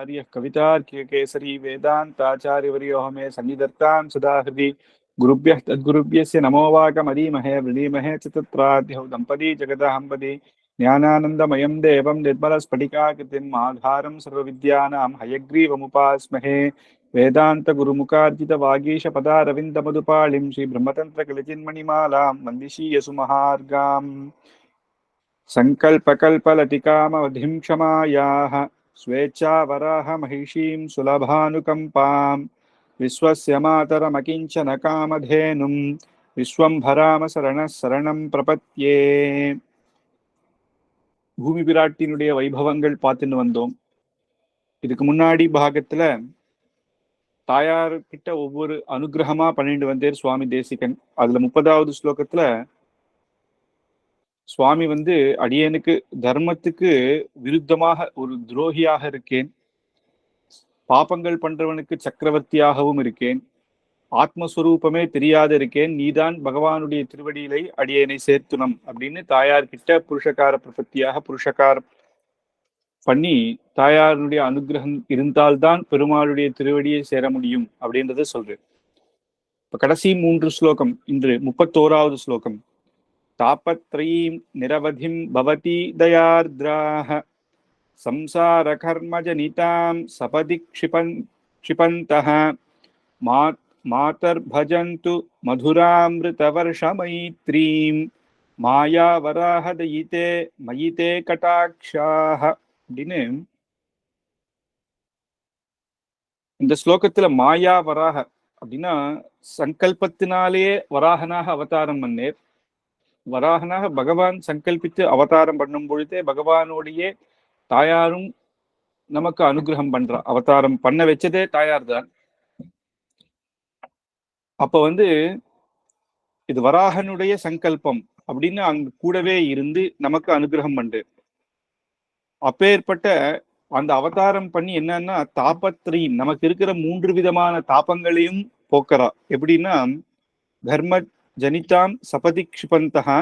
आचार्यः कवितार्किककेसरी वेदान्ताचार्यवर्यो मे सन्निधत्तां सदा हृदि गुरुभ्यः तद्गुरुभ्यस्य नमो वाकमदीमहे वृणीमहे च तत्राद्यौ दम्पती जगदहम्पति ज्ञानानन्दमयं देवं निर्मलस्फटिकाकृतिम् आधारं सर्वविद्यानां हयग्रीवमुपास्महे वेदान्तगुरुमुखार्जितवागीशपदारविन्दमधुपालिं श्रीब्रह्मतन्त्रकलिचिन्मणिमालां वन्दिशीयसुमहार्गाम् संकल्पकल्पलतिकामवधिं क्षमायाः स्वेच्छावराह महिषीं सुलभानुकम्पां विश्वस्य मातरमकिञ्चन कामधेनुं विश्वम्भराम शरणं प्रपत्ये. பூமி பிராட்டினுடைய வைபவங்கள் பார்த்துன்னு வந்தோம். இதுக்கு முன்னாடி பாகத்துல தாயார்கிட்ட ஒவ்வொரு அனுகிரகமா பண்ணிட்டு வந்தேர் சுவாமி தேசிகன். அதுல 30வது ஸ்லோகத்துல சுவாமி அடியேனுக்கு தர்மத்துக்கு விருத்தமாக ஒரு துரோகியாக இருக்கேன், பாபங்கள் பண்றவனுக்கு சக்கரவர்த்தியாகவும் இருக்கேன், ஆத்மஸ்வரூபமே தெரியாத இருக்கேன், நீதான் பகவானுடைய திருவடியிலை அடியேனை சேர்த்துனம் அப்படின்னு தாயார்கிட்ட புருஷகார பிரபத்தியாக புருஷகாரம் பண்ணி தாயாருடைய அனுகிரகம் இருந்தால்தான் பெருமாளுடைய திருவடியை சேர முடியும் அப்படின்றத சொல்றேன். இப்ப கடைசி 3 ஸ்லோகம், இன்று 31வது ஸ்லோகம். तापत्रयीं निरवधिं भवती दयार्द्राः संसारकर्मजनितां सपदि क्षिपन्तः मातर्भजन्तु मधुरामृतवर्षमैत्रीं मायावराहदयिते मयिते कटाक्षाः அப்படின்னு இந்த ஸ்லோகத்துல மாயா வராக அப்படின்னா சங்கல்பத்தினாலேயே வராகனாக அவதாரம் பண்ணேர். வராகனாக பகவான் சங்கல்பித்து அவதாரம் பண்ணும் பொழுதே பகவானோடையே தாயாரும் நமக்கு அனுகிரகம் பண்றா. அவதாரம் பண்ண வச்சதே தாயார் தான். அப்ப இது வராகனுடைய சங்கல்பம் அப்படின்னு அங்க கூடவே இருந்து நமக்கு அனுகிரகம் பண்ற. அப்பேற்பட்ட அந்த அவதாரம் பண்ணி என்னன்னா தாபத்ரீம், நமக்கு இருக்கிற 3 விதமான தாபங்களையும் போக்குறா. எப்படின்னா தர்ம ஜனிதாம் சபதி க்ஷிபந்தா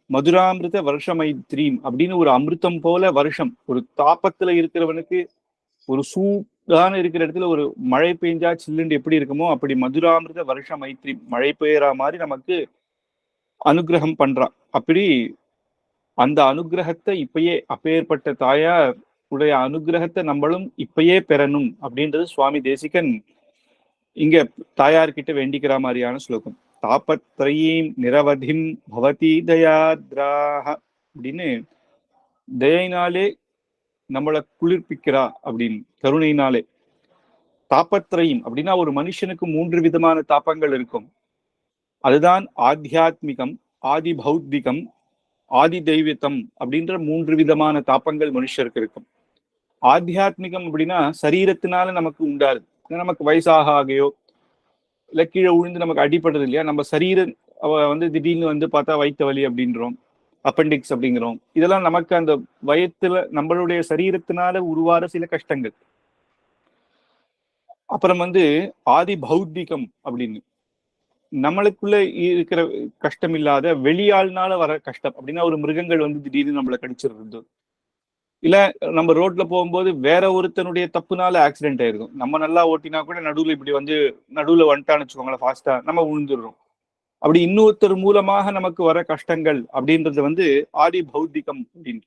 மதுராமிருத வருஷமைத்ரீம் அப்படின்னு ஒரு அமிர்தம் போல வருஷம். ஒரு தாபத்துல இருக்கிறவனுக்கு ஒரு சூடான இருக்கிற இடத்துல ஒரு மழை பெஞ்சா சில்லுண்டு எப்படி இருக்குமோ அப்படி மதுராமிருத வருஷ மைத்ரி, மழை பெய்யற மாதிரி நமக்கு அனுகிரகம் பண்றா. அப்படி அந்த அனுகிரகத்தை இப்பயே அப்பேற்பட்ட தாயார் உடைய அனுகிரகத்தை நம்மளும் இப்பயே பெறணும் அப்படின்றது சுவாமி தேசிகன் இங்க தாயார்கிட்ட வேண்டிக்கிற மாதிரியான ஸ்லோகம். தாபத்ரயீம் நிரவதிம் பவதி தயாத்ராஹ அப்படின்னு தயினாலே நம்மளை குளிர்ப்பிக்கிறா அப்படின்னு, கருணையினாலே. தாபத்ரயம் அப்படின்னா ஒரு மனுஷனுக்கு 3 விதமான தாபங்கள் இருக்கும். அதுதான் ஆத்தியாத்மிகம், ஆதி பௌத்திகம், ஆதி தெய்வீகம் அப்படின்ற 3 விதமான தாபங்கள் மனுஷருக்கு இருக்கும். ஆத்தியாத்மிகம் அப்படின்னா சரீரத்தினால நமக்கு உண்டாது. நமக்கு வயசாக ஆகையோ இல்ல கீழே விழுந்து நமக்கு அடிபடுறது இல்லையா, நம்ம சரீரம் திடீர்னு பார்த்தா வயிற்று வலி அப்படின்றோம், அப்பெண்டிக்ஸ் அப்படிங்கிறோம். இதெல்லாம் நமக்கு அந்த வயத்துல நம்மளுடைய சரீரத்தினால உருவார சில கஷ்டங்கள். அப்புறம் ஆதி பௌத்திகம் அப்படின்னு நம்மளுக்குள்ள இருக்கிற கஷ்டம் இல்லாத வெளியாள்னால வர கஷ்டம். அப்படின்னா ஒரு மிருகங்கள் திடீர்னு நம்மளை கடிச்சிடுறது, இல்ல நம்ம ரோட்ல போகும்போது வேற ஒருத்தனுடைய தப்புனால ஆக்சிடென்ட் ஆயிருக்கும். நம்ம நல்லா ஓட்டினா கூட நடுவுல இப்படி நடுவுல வந்துட்டான்னு வச்சுக்கோங்களேன், ஃபாஸ்டா நம்ம விழுந்துடுறோம். அப்படி இன்னொருத்தர் மூலமாக நமக்கு வர கஷ்டங்கள் அப்படின்றது ஆதி பௌத்திகம் அப்படின்ற.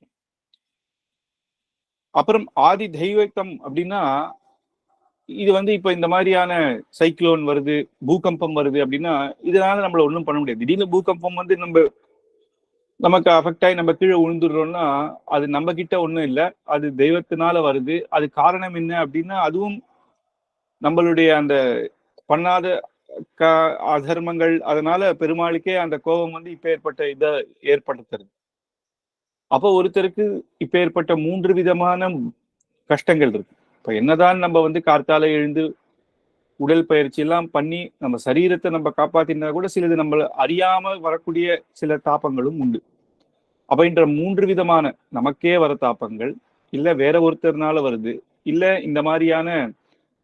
அப்புறம் ஆதி தெய்வீகம் அப்படின்னா இது இப்ப இந்த மாதிரியான சைக்ளோன் வருது, பூகம்பம் வருது அப்படின்னா இதனால நம்மள ஒண்ணும் பண்ண முடியாது. திடீர்னு பூகம்பம் நமக்கு அஃபெக்ட் ஆகி நம்ம கீழே விழுந்துடுறோம்னா அது நம்ம கிட்ட ஒண்ணும் இல்லை, அது தெய்வத்தினால வருது. அது காரணம் என்ன அப்படின்னா அதுவும் நம்மளுடைய அந்த பண்ணாத அதர்மங்கள். அதனால பெருமாளுக்கே அந்த கோபம் இப்ப ஏற்பட்ட இதை ஏற்படுத்துறது. அப்போ ஒருத்தருக்கு இப்ப ஏற்பட்ட 3 விதமான கஷ்டங்கள் இருக்கு. இப்ப என்னதான் நம்ம கார்த்தால எழுந்து உடல் பயிற்சி எல்லாம் பண்ணி நம்ம சரீரத்தை நம்ம காப்பாத்தினா கூட சிலது நம்மள அறியாம வரக்கூடிய சில தாபங்களும் உண்டு. அப்படின்ற 3 விதமான நமக்கே வர தாபங்கள், இல்ல வேற ஒருத்தர்னால வருது, இல்ல இந்த மாதிரியான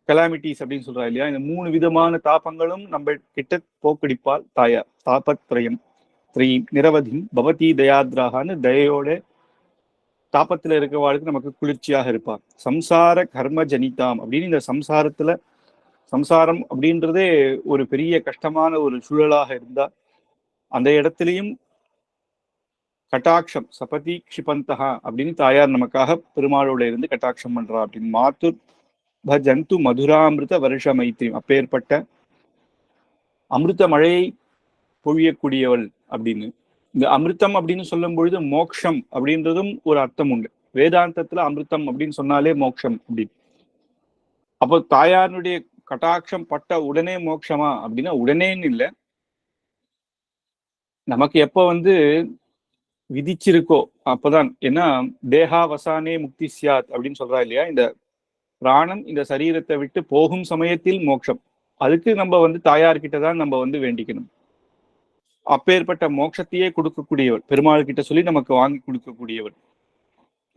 கலாமிட்டிஸ் அப்படின்னு சொல்றா இல்லையா, இந்த 3 விதமான தாபங்களும் நம்ம கிட்ட போக்கடிப்பால் தாயார். தாபத்ரயம் த்ரீம் நிரவதி பவதி தயாத்ராகான்னு தயோட தாபத்துல இருக்கிறவாளுக்கு நமக்கு குளிர்ச்சியாக இருப்பார். சம்சார கர்ம ஜனிதாம் அப்படின்னு இந்த சம்சாரம் அப்படின்றதே ஒரு பெரிய கஷ்டமான ஒரு சூழலாக இருந்தா அந்த இடத்துலையும் கட்டாட்சம் சபதி க்ஷிபந்தகா அப்படின்னு தாயார் நமக்காக பெருமாளோட இருந்து கட்டாட்சம் பண்றா அப்படின்னு. மாத்து பஜந்து மதுராமிருத வருஷ மைத்திரி, அப்பேற்பட்ட அமிர்த மழையை பொழியக்கூடியவள் அப்படின்னு. இந்த அமிர்தம் அப்படின்னு சொல்லும் பொழுது மோக்ஷம் அப்படின்றதும் ஒரு அர்த்தம் உண்டு. வேதாந்தத்துல அமிர்தம் அப்படின்னு சொன்னாலே மோக்ஷம் அப்படின்னு. அப்போ தாயாருடைய கட்டாட்சம் பட்ட உடனே மோட்சமா அப்படின்னா உடனேன்னு இல்லை, நமக்கு எப்ப விதிச்சிருக்கோ அப்பதான். ஏன்னா தேகாவசானே முக்தி சியாத் அப்படின்னு சொல்றா இல்லையா, இந்த பிராணன் இந்த சரீரத்தை விட்டு போகும் சமயத்தில் மோட்சம். அதுக்கு நம்ம தாயார்கிட்ட தான் நம்ம வேண்டிக்கணும். அப்பேற்பட்ட மோட்சத்தையே கொடுக்கக்கூடியவள் பெருமாள் கிட்ட சொல்லி நமக்கு வாங்கி கொடுக்கக்கூடியவள்.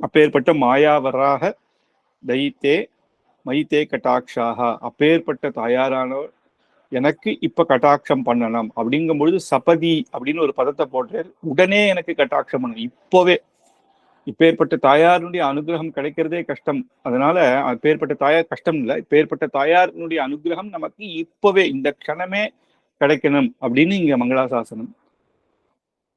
அப்பேற்பட்ட மாயாவராக தைத்தே மைத்தே கட்டாட்சாக, அப்பேற்பட்ட தாயாரானவர் எனக்கு இப்ப கட்டாட்சம் பண்ணலாம் அப்படிங்கும் பொழுது சபதி அப்படின்னு ஒரு பதத்தை போட்டார். உடனே எனக்கு கட்டாட்சம் பண்ணணும் இப்பவே. இப்பேற்பட்ட தாயாருடைய அனுகிரகம் கிடைக்கிறதே கஷ்டம். அதனால அப்பேற்பட்ட தாயார் கஷ்டம் இல்லை, இப்பேற்பட்ட தாயாருடைய அனுகிரகம் நமக்கு இப்பவே இந்த க்ஷணமே கிடைக்கணும் அப்படின்னு இங்க மங்களாசாசனம்.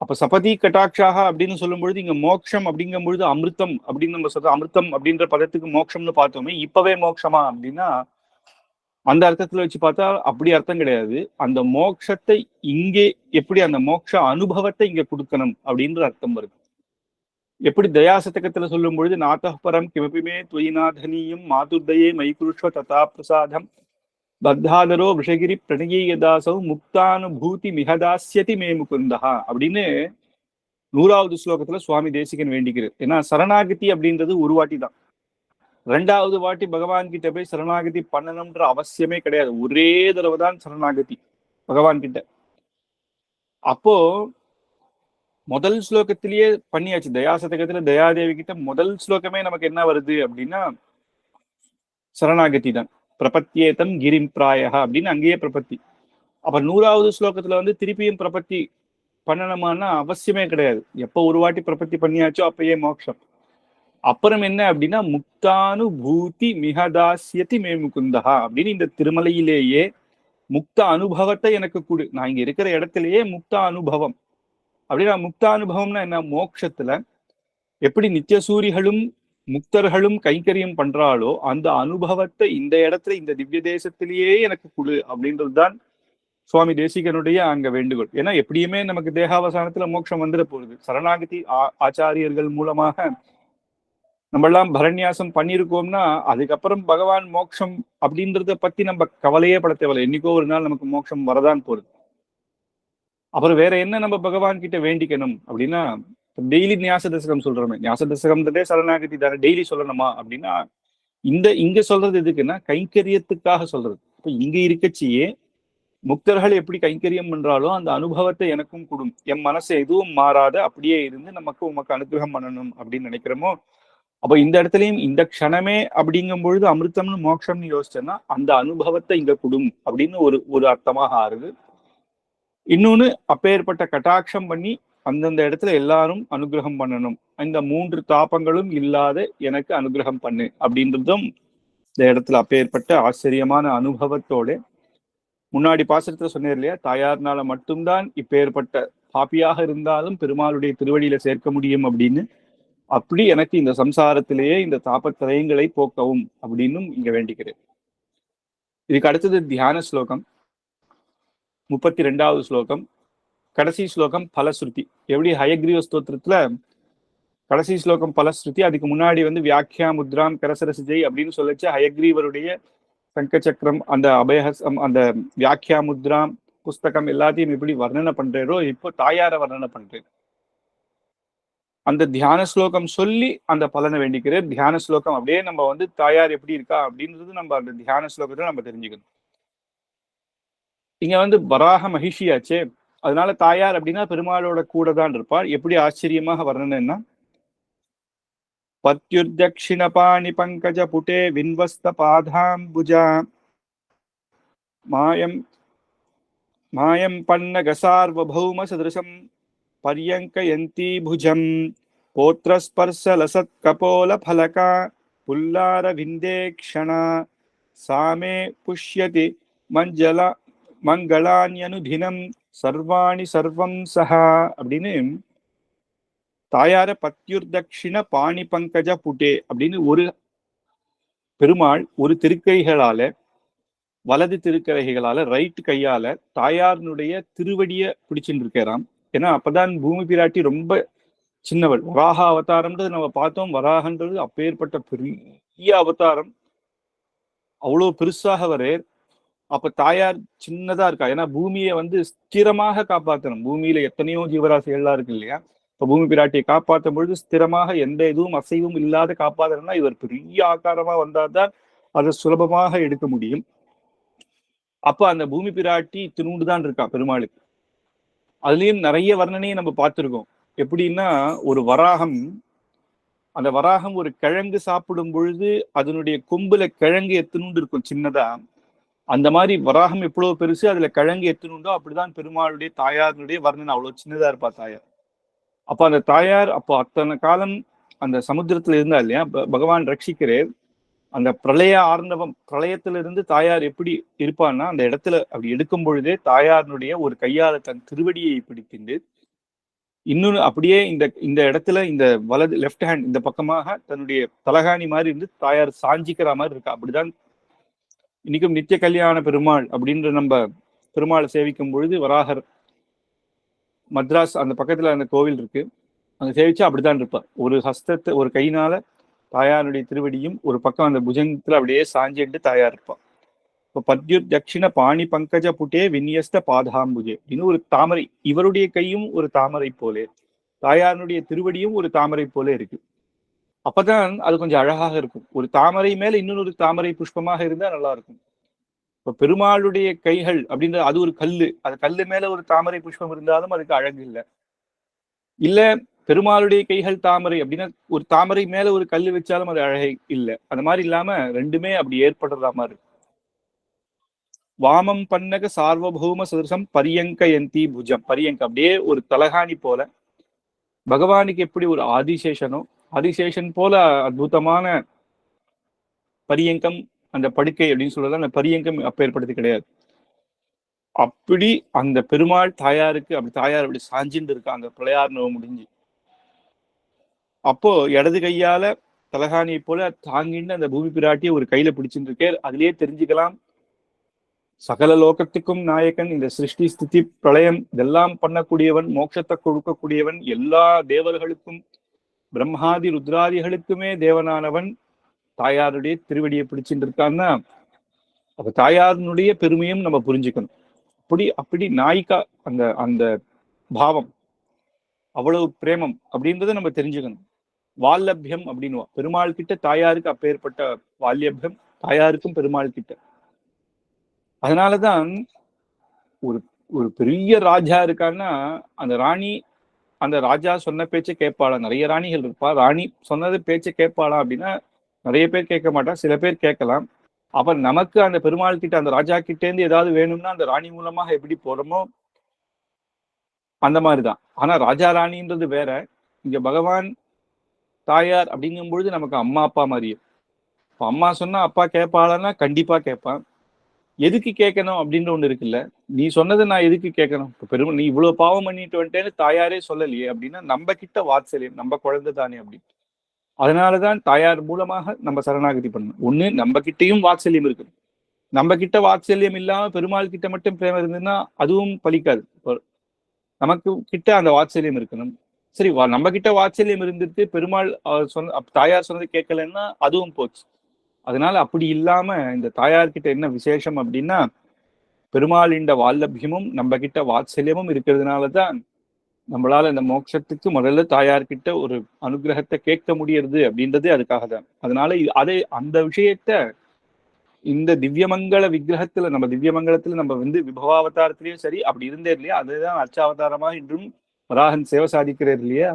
அப்ப சபதி கட்டாட்சாக அப்படின்னு சொல்லும் பொழுது இங்க மோட்சம் அப்படிங்கும் பொழுது அமிர்தம் அப்படின்னு நம்ம சொல்றோம். அமிர்தம் அப்படின்ற பதத்துக்கு மோட்சம்னு பார்த்தோமே, இப்பவே மோட்சமா அப்படின்னா அந்த அர்த்தத்துல வச்சு பார்த்தா அப்படி அர்த்தம் கிடையாது. அந்த மோட்சத்தை இங்கே எப்படி அந்த மோட்ச அனுபவத்தை இங்க கொடுக்கணும் அப்படின்ற அர்த்தம் வருது. எப்படி தயாசதகத்துல சொல்லும் பொழுது நாத்தபரம் கிமபிமே துயிநாதனியும் மாதுர்தயே மைகுருஷ்வ ததா பிரசாதம் பத்தாதரோ விஷகிரி பிரணயீயதாசௌ முக்தானுபூதி மிகதாசியதி மே முகுந்தா அப்படின்னு 100வது ஸ்லோகத்துல சுவாமி தேசிகன் வேண்டிக்கிறது. ஏன்னா சரணாகதி அப்படின்றது ஒரு வாட்டி தான். 2வது வாட்டி பகவான் கிட்ட போய் சரணாகதி பண்ணணும்ன்ற அவசியமே கிடையாது. ஒரே தடவை தான் சரணாகதி பகவான் கிட்ட. அப்போ முதல் ஸ்லோகத்திலேயே பண்ணியாச்சு. தயாசதகத்துல தயாதேவி கிட்ட முதல் ஸ்லோகமே நமக்கு என்ன வருது அப்படின்னா சரணாகதி தான். பிரபத்தியேதம் கிரிம் பிராயகா அப்படின்னு அங்கேயே பிரபத்தி. அப்ப 100வது ஸ்லோகத்துல திருப்பியும் பிரபத்தி பண்ணணுமான்னா அவசியமே கிடையாது. எப்போ ஒரு வாட்டி பிரபத்தி பண்ணியாச்சோ அப்பயே மோட்சம். அப்புறம் என்ன அப்படின்னா முக்தானுபூதி மிகதாசியதி மே முகுந்தா அப்படின்னு இந்த திருமலையிலேயே முக்த அனுபவத்தை எனக்கு கொடு. நான் இங்க இருக்கிற இடத்திலேயே முக்த அனுபவம் அப்படின்னா முக்தானுபவம்னா என்ன, மோட்சத்துல எப்படி நித்தியசூரிகளும் முக்தர்களும் கைங்கரியம் பண்றாளோ அந்த அனுபவத்தை இந்த இடத்துல இந்த திவ்ய தேசத்திலேயே எனக்கு கொடு அப்படின்றதுதான் சுவாமி தேசிகனுடைய அங்க வேண்டுகோள். ஏன்னா எப்படியுமே நமக்கு தேகாவசானத்துல மோட்சம் வந்துட போகுது. சரணாகதி ஆச்சாரியர்கள் மூலமாக நம்ம எல்லாம் பரநியாசம் பண்ணியிருக்கோம்னா அதுக்கப்புறம் பகவான் மோட்சம் அப்படின்றத பத்தி நம்ம கவலையே பட தேவையில்லை. என்னைக்கோ ஒரு நாள் நமக்கு மோட்சம் வரதான் போகுது. அப்புறம் வேற என்ன நம்ம பகவான் கிட்ட வேண்டிக்கணும் அப்படின்னா, டெய்லி நியாச தசகம் சொல்றோமே, நியாச தசகம்ன்றதே சரணாகதி தானே, டெய்லி சொல்லணுமா அப்படின்னா இங்க சொல்றது எதுக்குன்னா கைங்கரியத்துக்காக சொல்றது. இப்ப இங்க இருக்கச்சியே முக்தர்கள் எப்படி கைங்கரியம் பண்றாலோ அந்த அனுபவத்தை எனக்கும் கொடும். என் மனசு எதுவும் மாறாத அப்படியே இருந்து உமக்கு அனுகிரகம் பண்ணணும் அப்படின்னு நினைக்கிறோமோ, அப்ப இந்த இடத்துலயும் இந்த க்ஷணமே அப்படிங்கும் பொழுது அமிர்தம்னு மோட்சம்னு யோசிச்சேன்னா அந்த அனுபவத்தை இங்க கொடும் அப்படின்னு ஒரு அர்த்தமாக ஆறுது. இன்னொன்னு அப்பேற்பட்ட கட்டாட்சம் பண்ணி அந்தந்த இடத்துல எல்லாரும் அனுகிரகம் பண்ணணும், இந்த 3 தாபங்களும் இல்லாத எனக்கு அனுகிரகம் பண்ணு அப்படின்றதும் இந்த இடத்துல அப்பேற்பட்ட ஆச்சரியமான அனுபவத்தோட. முன்னாடி பாசுரத்துல சொன்னேன் இல்லையா, தாயார்னால மட்டும்தான் இப்பேற்பட்ட பாப்பியாக இருந்தாலும் பெருமாளுடைய திருவடியில சேர்க்க முடியும் அப்படின்னு. அப்படி எனக்கு இந்த சம்சாரத்திலேயே இந்த தாபத்திரயங்களை போக்கவும் அப்படின்னும் இங்க வேண்டிக்கிறேன். இதுக்கு அடுத்தது தியான ஸ்லோகம் 32வது ஸ்லோகம். கடைசி ஸ்லோகம் பலஸ்ருதி. எப்படி ஹயக்ரீவ ஸ்தோத்திரத்துல கடைசி ஸ்லோகம் பலஸ்ருதி, அதுக்கு முன்னாடி வியாக்கியா முத்ராம் கரசரசிஜை அப்படின்னு சொல்லிச்சு ஹயக்ரீவருடைய சங்க சக்கரம் அந்த அபயஹசம் அந்த வியாக்கியா முத்ராம் புஸ்தகம் எல்லாத்தையும் எப்படி வர்ணனை பண்றேரோ இப்போ தாயார வர்ணனை பண்றேன். அந்த தியான ஸ்லோகம் சொல்லி அந்த பலனை வேண்டிக்கிறேன். தியான ஸ்லோகம் அப்படியே நம்ம தாயார் எப்படி இருக்கா அப்படின்றது நம்ம அந்த தியான ஸ்லோகத்தை நம்ம தெரிஞ்சுக்கணும். இங்க வராக மகிஷியாச்சே, அதனால தாயார் அப்படின்னா பெருமாளோட கூட தான் இருப்பார். எப்படி ஆச்சரியமாக வர்ணனைன்னா பத்யுர்தக்ஷிண பாணி பங்கஜ புட்டே வின்வஸ்த பாதாம்புஜா மாயம் மாயம் பன்னக சார்வபௌம சதிருஷம் பர்யங்கயந்தி புஜம் போத்ரஸ்பர்ச லசத் கபோல பலகா புல்லார விந்தேக்ஷணா சாமே புஷ்யதி மஞ்சளா மங்களான்யனுதினம் சர்வாணி சர்வம் சஹா அப்படின்னு தாயார பத்யுர்தக்ஷிண பாணி பங்கஜ புட்டே அப்படின்னு ஒரு பெருமாள் ஒரு திருக்கைகளால, வலது திருக்கரைகளால, ரைட் கையால தாயாரினுடைய திருவடிய பிடிச்சுட்டு இருக்கிறான். ஏன்னா அப்பதான் பூமி பிராட்டி ரொம்ப சின்னவள். வராக அவதாரம்ன்றது நம்ம பார்த்தோம். வராகன்றது அப்பேற்பட்ட பெரிய அவதாரம். அவ்வளவு பெருசாக வரே. அப்ப தாயார் சின்னதா இருக்கா. ஏன்னா பூமியை ஸ்திரமாக காப்பாற்றணும். பூமியில எத்தனையோ ஜீவராசிகள்லாம் இருக்கு இல்லையா? இப்ப பூமி பிராட்டியை காப்பாற்றும் பொழுது ஸ்திரமாக எந்த இதுவும் அசைவும் இல்லாத காப்பாற்றணும்னா இவர் பெரிய ஆகாரமா வந்தால்தான் அதை சுலபமாக எடுக்க முடியும். அப்ப அந்த பூமி பிராட்டி திருண்டுதான் இருக்கா பெருமாளுக்கு. அதுலயும் நிறைய வர்ணனையை நம்ம பார்த்திருக்கோம். எப்படின்னா ஒரு வராகம், அந்த வராகம் ஒரு கிழங்கு சாப்பிடும் பொழுது அதனுடைய கொம்புல கிழங்கு எத்தனுண்டு இருக்கும் சின்னதா. அந்த மாதிரி வராகம் எவ்வளவு பெருசு, அதுல கிழங்கு எத்தனுண்டோ அப்படிதான் பெருமாளுடைய தாயாருடைய வர்ணனை. அவ்வளவு சின்னதா இருப்பா தாயார். அப்ப அந்த தாயார் அப்போ அத்தனை காலம் அந்த சமுத்திரத்துல இருந்தா இல்லையா, பகவான் ரட்சிக்கிறேன். அந்த பிரளய ஆர்ணவம், பிரளயத்திலிருந்து தாயார் எப்படி இருப்பான்னா அந்த இடத்துல அப்படி எடுக்கும் பொழுதே தாயாருடைய ஒரு கையால தன் திருவடியை பிடிக்கிண்டு இன்னொன்னு அப்படியே இந்த இந்த இடத்துல இந்த வலது லெஃப்ட் ஹேண்ட் இந்த பக்கமாக தன்னுடைய தலகாணி மாதிரி இருந்து தாயார் சாஞ்சிக்கிற மாதிரி இருக்கா. அப்படிதான் இன்னைக்கும் நித்திய கல்யாண பெருமாள் அப்படின்ற நம்ம பெருமாளை சேவிக்கும் பொழுது வராகர் மத்ராஸ் அந்த பக்கத்துல அந்த கோவில் இருக்கு, அங்க சேவிச்சா அப்படித்தான் இருப்பார். ஒரு ஹஸ்தத்தை ஒரு கையினால தாயாருடைய திருவடியும் ஒரு பக்கம் அந்த புஜங்கத்துல அப்படியே சாஞ்சிட்டு தாயார் இருப்பான். இப்போ பத்யுத் தட்சிண பாணி பங்கஜ புட்டே விநியஸ்த பாதாம்புஜே அப்படின்னு ஒரு தாமரை, இவருடைய கையும் ஒரு தாமரை போலே, தாயாருடைய திருவடியும் ஒரு தாமரை போல இருக்கு. அப்பதான் அது கொஞ்சம் அழகாக இருக்கும். ஒரு தாமரை மேல இன்னொரு தாமரை புஷ்பமாக இருந்தா நல்லா இருக்கும். இப்ப பெருமாளுடைய கைகள் அப்படின்ற அது ஒரு கல்லு, அது கல்லு மேல ஒரு தாமரை புஷ்பம் இருந்தாலும் அதுக்கு அழகு இல்லை. இல்ல பெருமாளுடைய கைகள் தாமரை அப்படின்னா ஒரு தாமரை மேல ஒரு கல்லு வச்சாலும் அது அழகை இல்லை. அந்த மாதிரி இல்லாம ரெண்டுமே அப்படி ஏற்படுறதா மாதிரி. வாமம் பன்னக சார்வபௌம சதுரசம் பரியங்கயந்தி புஜம், பரியங்க அப்படியே ஒரு தலகாணி போல. பகவானுக்கு எப்படி ஒரு ஆதிசேஷனோ, ஆதிசேஷன் போல அற்புதமான பரியங்கம் அந்த படுக்கை அப்படின்னு சொல்றது. அந்த பரியங்கம் அப்ப ஏற்படுத்தி கிடையாது. அப்படி அந்த பெருமாள் தாயாருக்கு அப்படி தாயார் அப்படி சாஞ்சின்னு இருக்கா அந்த பிரளயார்ணவம் முடிஞ்சு. அப்போ இடது கையால தலகாணியை போல தாங்கின்னு அந்த பூமி பிராட்டியை ஒரு கையில பிடிச்சிட்டு இருக்கே. அதுலயே தெரிஞ்சுக்கலாம் சகல லோகத்துக்கும் நாயகன், இந்த சிருஷ்டி ஸ்திதி பிரளயம் இதெல்லாம் பண்ணக்கூடியவன், மோட்சத்தை கொடுக்கக்கூடியவன், எல்லா தேவர்களுக்கும் பிரம்மாதி ருத்ராதிகளுக்குமே தேவனானவன் தாயாருடைய திருவடியை பிடிச்சிட்டு இருக்கான்னா அப்ப தாயாருடைய பெருமையும் நம்ம புரிஞ்சுக்கணும். அப்படி நாயிக்கா அந்த அந்த பாவம், அவ்வளவு பிரேமம் அப்படின்றத நம்ம தெரிஞ்சுக்கணும். வால்லபியம் அப்படின்னு பெருமாள் கிட்ட தாயாருக்கு அப்பேற்பட்ட வால்யபியம் தாயாருக்கும் பெருமாள் கிட்ட. அதனாலதான் ஒரு ஒரு பெரிய ராஜா இருக்கான்னா அந்த ராணி அந்த ராஜா சொன்ன பேச்சை கேட்பாளா. நிறைய ராணிகள் இருப்பா, ராணி சொன்னது பேச்சை கேட்பாளா அப்படின்னா நிறைய பேர் கேட்க மாட்டா, சில பேர் கேட்கலாம். அப்ப நமக்கு அந்த பெருமாள் கிட்ட அந்த ராஜா கிட்டே இருந்து ஏதாவது வேணும்னா அந்த ராணி மூலமாக எப்படி போறோமோ அந்த மாதிரிதான். ஆனா ராஜா ராணின்றது வேற. இங்க பகவான் தாயார் அப்படிங்கும் பொழுது நமக்கு அம்மா அப்பா மாதிரியே. இப்போ அம்மா சொன்னா அப்பா கேட்பாளன்னா கண்டிப்பா கேட்பான். எதுக்கு கேட்கணும் அப்படின்ற ஒண்ணு இருக்குல்ல, நீ சொன்னதை நான் எதுக்கு கேட்கணும்? இப்போ பெருமை நீ இவ்வளவு பாவம் பண்ணிட்டு வந்துட்டேன்னு தாயாரே சொல்லலையே அப்படின்னா நம்ம கிட்ட வாத்சல்யம், நம்ம குழந்தை தானே அப்படி. அதனாலதான் தாயார் மூலமாக நம்ம சரணாகதி பண்ணணும். ஒண்ணு நம்ம கிட்டையும் வாத்சல்யம் இருக்கு. நம்ம கிட்ட வாத்சல்யம் இல்லாம பெருமாள் கிட்ட மட்டும் பிரேமம் இருந்ததுன்னா அதுவும் பலிக்காது. நமக்கு கிட்ட அந்த வாத்சல்யம் இருக்கணும். சரி, நம்ம கிட்ட வாத்சல்யம் இருந்துட்டு பெருமாள் தாயார் சொன்னது கேட்கலன்னா அதுவும் போச்சு. அதனால அப்படி இல்லாம இந்த தாயார்கிட்ட என்ன விசேஷம் அப்படின்னா பெருமாளின் வால்லபியமும் நம்ம கிட்ட வாத்சல்யமும் இருக்கிறதுனாலதான் நம்மளால இந்த மோட்சத்துக்கு முதல்ல தாயார்கிட்ட ஒரு அனுகிரகத்தை கேட்க முடியறது அப்படின்றது அதுக்காக தான். அதனால அந்த விஷயத்த இந்த திவ்யமங்கள விக்கிரகத்துல நம்ம திவ்யமங்கலத்துல நம்ம விபவாவதாரத்திலயும் சரி அப்படி இருந்தே இல்லையா, அதுதான் அச்சாவதாரமா இன்றும் வராகன் சேவை சாதிக்கிறது இல்லையா,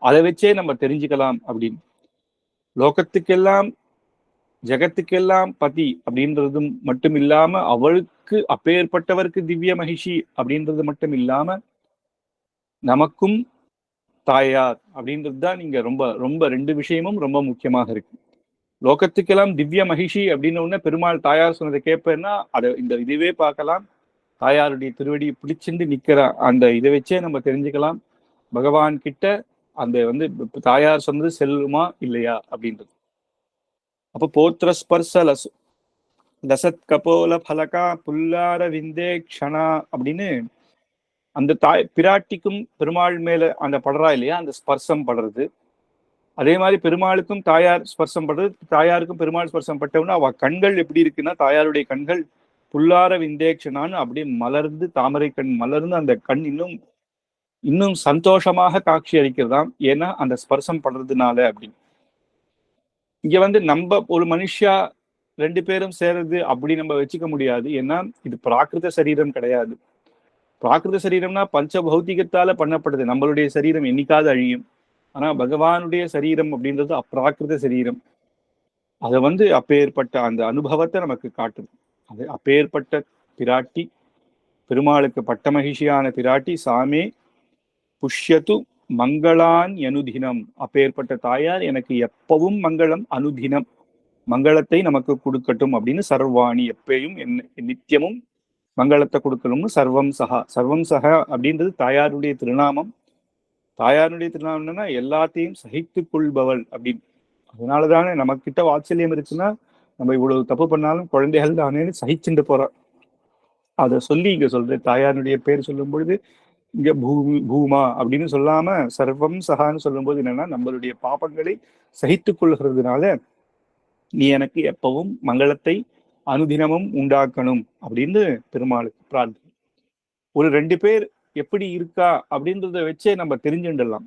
அதை வச்சே நம்ம தெரிஞ்சுக்கலாம். அப்படின்னு லோகத்துக்கெல்லாம் ஜெகத்துக்கெல்லாம் பதி அப்படின்றதும் மட்டும் இல்லாம அவளுக்கு அப்பேற்பட்டவருக்கு திவ்ய மகிஷி அப்படின்றது மட்டும் இல்லாம நமக்கும் தாயார் அப்படின்றது தான் நீங்க ரொம்ப ரொம்ப ரெண்டு விஷயமும் ரொம்ப முக்கியமாக இருக்கு. லோகத்துக்கெல்லாம் திவ்ய மகிஷி அப்படின்னு உடனே பெருமாள் தாயார் சொன்னதை கேட்பேன்னா அதை இந்த இதுவே பார்க்கலாம். தாயாருடைய திருவடி பிடிச்சிட்டு நிக்கிற அந்த இதை வச்சே நம்ம தெரிஞ்சுக்கலாம் பகவான் கிட்ட அந்த வந்து தாயார் சொன்னது செல்லுமா இல்லையா அப்படின்றது. அப்ப போத்திர ஸ்பர்ச லசத் கபோல பலகா புல்லார விந்தே க்ஷணா அப்படின்னு அந்த தாய் பிராட்டிக்கும் பெருமாள் மேல அந்த படுறா இல்லையா, அந்த ஸ்பர்சம் படுறது. அதே மாதிரி பெருமாளுக்கும் தாயார் ஸ்பர்சம் படுறது, தாயாருக்கும் பெருமாள் ஸ்பர்சம் பட்டவுன்னா அவ கண்கள் எப்படி இருக்குன்னா, தாயாருடைய கண்கள் புல்லார விந்தேக்ஷனான்னு அப்படியே மலர்ந்து, தாமரை கண் மலர்ந்து அந்த கண் இன்னும் இன்னும் சந்தோஷமாக காட்சி அளிக்கிறதாம். ஏன்னா அந்த ஸ்பர்சம் படுறதுனால அப்படின்னு. இங்க வந்து நம்ம ஒரு மனுஷா ரெண்டு பேரும் சேர்றது அப்படி நம்ம வச்சுக்க முடியாது. ஏன்னா இது பிராகிருத சரீரம் கிடையாது. பிராகிருத சரீரம்னா பஞ்ச பௌத்திகத்தால பண்ணப்படுது. நம்மளுடைய சரீரம் என்னைக்காவது அழியும். ஆனா பகவானுடைய சரீரம் அப்படின்றது அப்பிராகிருத சரீரம். அதை வந்து அப்பேற்பட்ட அந்த அனுபவத்தை நமக்கு காட்டுது. அது அப்பேற்பட்ட பிராட்டி, பெருமாளுக்கு பட்ட மகிழ்ச்சியான பிராட்டி சாமே புஷ்யத்து மங்களான் அனுதினம். அப்பேற்பட்ட தாயார் எனக்கு எப்பவும் மங்களம், அனுதினம் மங்களத்தை நமக்கு கொடுக்கட்டும் அப்படின்னு சர்வாணி எப்பயும் நித்தியமும் மங்களத்தை கொடுக்கணும்னு சர்வம் சகா. சர்வம் சகா அப்படின்றது தாயாருடைய திருநாமம். தாயாருடைய திருநாமம் என்னன்னா எல்லாத்தையும் சகித்துக் கொள்பவள் அப்படின்னு. அதனாலதானே நமக்கிட்ட வாத்சல்யம் இருக்குன்னா நம்ம இவ்வளவு தப்பு பண்ணாலும் குழந்தைகள் தானே சகிச்சுட்டு போறோம். அதை சொல்லி இங்க சொல்றேன். தாயாருடைய பேர் சொல்லும் பொழுது இங்க பூமா அப்படின்னு சொல்லாம சர்வம் சகான்னு சொல்லும்போது என்னன்னா நம்மளுடைய பாபங்களை சகித்துக் கொள்கிறதுனால நீ எனக்கு எப்பவும் மங்களத்தை அனுதினமும் உண்டாக்கணும் அப்படின்னு பெருமாளுக்கு பிரார்த்தனை. ஒரு ரெண்டு பேர் எப்படி இருக்கா அப்படின்றத வச்சே நம்ம தெரிஞ்சுடலாம்.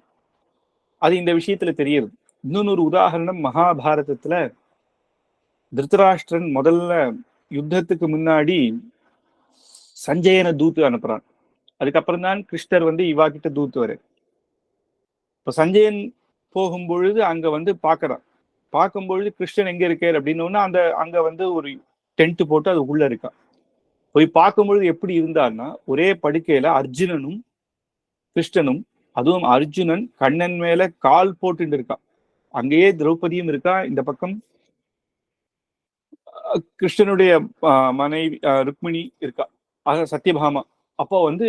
அது இந்த விஷயத்துல தெரியுது. இன்னொன்னு உதாரணம், மகாபாரதத்துல திருதராஷ்டிரன் முதல்ல யுத்தத்துக்கு முன்னாடி சஞ்சயனை தூத்து அனுப்புறான். அதுக்கப்புறம் தான் கிருஷ்ணர் வந்து இவா கிட்ட தூத்து வர. இப்ப சஞ்சயன் போகும் பொழுது அங்க வந்து பாக்குறான். பார்க்கும் பொழுது கிருஷ்ணன் எங்க இருக்கார் அப்படின்னோன்னா அந்த அங்க வந்து ஒரு டென்ட் போட்டு அது உள்ள இருக்கான். போய் பார்க்கும் பொழுது எப்படி இருந்தார்னா ஒரே படுக்கையில அர்ஜுனனும் கிருஷ்ணனும், அதுவும் அர்ஜுனன் கண்ணன் மேல கால் போட்டு இருக்கான். அங்கேயே திரௌபதியும் இருக்கா, இந்த பக்கம் கிருஷ்ணனுடைய மனைவி ருக்மிணி இருக்கா, ஆக சத்யபாமா. அப்போ வந்து